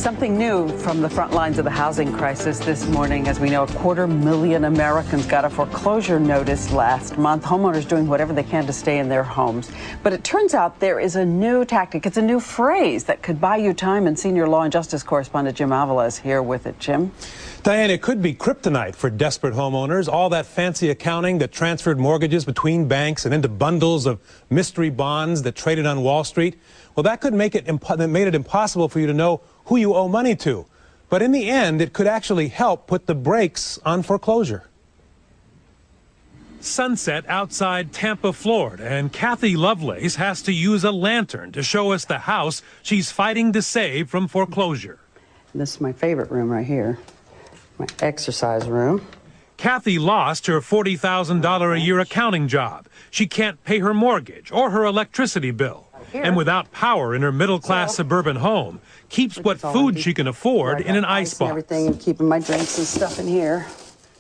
Something new from the front lines of the housing crisis this morning. As we know, 250,000 Americans got a foreclosure notice last month. Homeowners doing whatever they can to stay in their homes. But it turns out there is a new tactic. It's a new phrase that could buy you time. And senior law and justice correspondent Jim Avila is here with it. Jim? Diane, it could be kryptonite for desperate homeowners. All that fancy accounting that transferred mortgages between banks and into bundles of mystery bonds that traded on Wall Street. Well, that could make it made it impossible for you to know who you owe money to. But in the end, it could actually help put the brakes on foreclosure. Sunset outside Tampa, Florida, and Kathy Lovelace has to use a lantern to show us the house she's fighting to save from foreclosure. This is my favorite room right here, my exercise room. Kathy lost her $40,000 a year accounting job. She can't pay her mortgage or her electricity bill. And without power in her middle-class suburban home, keeps what food she can afford in an icebox. Everything, and keeping my drinks and stuff in here.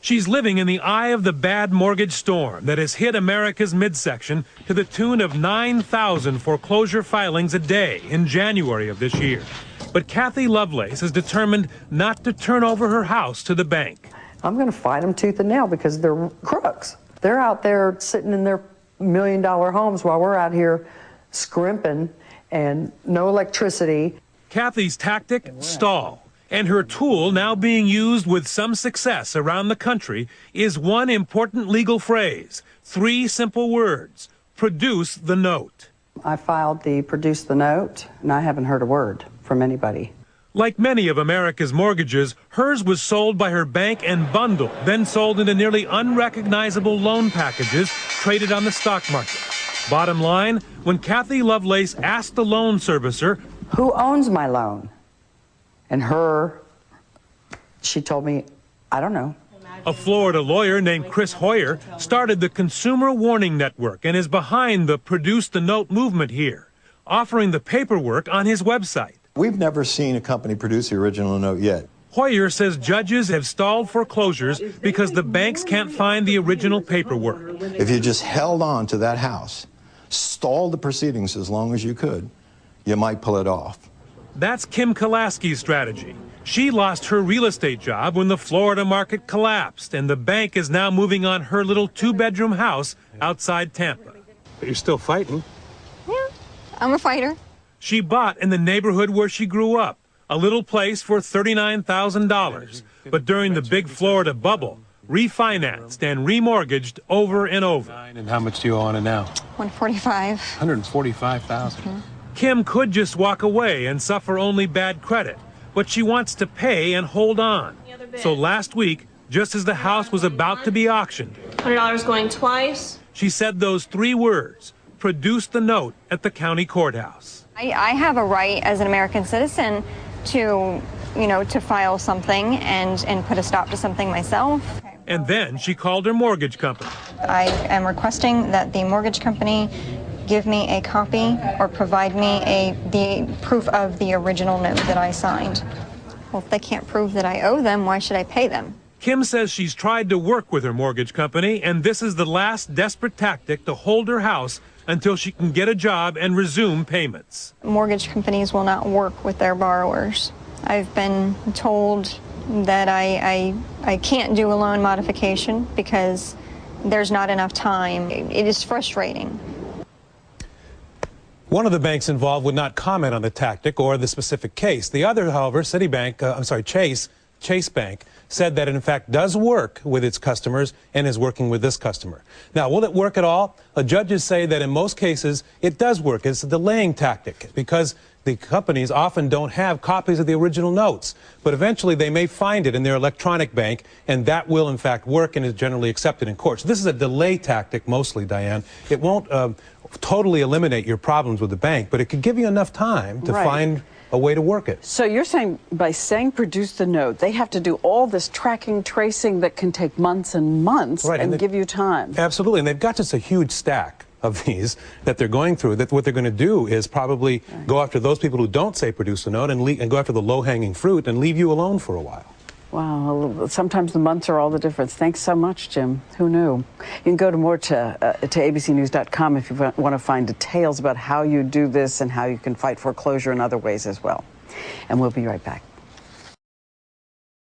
She's living in the eye of the bad mortgage storm that has hit America's midsection to the tune of 9,000 foreclosure filings a day in January of this year. But Kathy Lovelace is determined not to turn over her house to the bank. I'm going to fight them tooth and nail because they're crooks. They're out there sitting in their million-dollar homes while we're out here scrimping and no electricity. Kathy's tactic, stall. And her tool, now being used with some success around the country, is one important legal phrase. 3 simple words. Produce the note. I filed the produce the note, and I haven't heard a word from anybody. Like many of America's mortgages, hers was sold by her bank and bundled, then sold into nearly unrecognizable loan packages traded on the stock market. Bottom line, when Kathy Lovelace asked the loan servicer, "Who owns my loan?" And she told me, "I don't know." A Florida lawyer named Chris Hoyer started the Consumer Warning Network and is behind the Produce the Note movement here, offering the paperwork on his website. We've never seen a company produce the original note yet. Hoyer says judges have stalled foreclosures because the banks can't find the original paperwork. If you just held on to that house, stalled the proceedings as long as you could, you might pull it off. That's Kim Kolaski's strategy. She lost her real estate job when the Florida market collapsed, and the bank is now moving on her little 2-bedroom house outside Tampa. But you're still fighting. Yeah, I'm a fighter. She bought in the neighborhood where she grew up, a little place for $39,000. But during the big Florida bubble, refinanced and remortgaged over and over. And how much do you owe on it now? $145,000. $145,000. Kim could just walk away and suffer only bad credit, but she wants to pay and hold on. So last week, just as the house was about to be auctioned, $100 going twice. She said those 3 words, produce the note at the county courthouse. I have a right as an American citizen to, to file something and put a stop to something myself. And then she called her mortgage company. I am requesting that the mortgage company give me a copy or provide me the proof of the original note that I signed. Well, if they can't prove that I owe them, why should I pay them? Kim says she's tried to work with her mortgage company, and this is the last desperate tactic to hold her house until she can get a job and resume payments. Mortgage companies will not work with their borrowers. I've been told that I can't do a loan modification because there's not enough time. It is frustrating. One of the banks involved would not comment on the tactic or the specific case. The other, however, Chase Bank, said that it in fact does work with its customers and is working with this customer. Now, will it work at all? Judges say that in most cases it does work. It's a delaying tactic because the companies often don't have copies of the original notes, but eventually they may find it in their electronic bank, and that will in fact work and is generally accepted in court. So this is a delay tactic mostly, Diane. It won't totally eliminate your problems with the bank, but it could give you enough time to find a way to work it. So you're saying by saying produce the note, they have to do all this tracking, tracing that can take months and months and give you time. Absolutely, and they've got just a huge stack of these that they're going through. That what they're going to do is probably go after those people who don't say produce the note and go after the low-hanging fruit and leave you alone for a while. Wow, sometimes the months are all the difference. Thanks so much, Jim. Who knew? You can go to abcnews.com if you want to find details about how you do this and how you can fight foreclosure in other ways as well. And we'll be right back.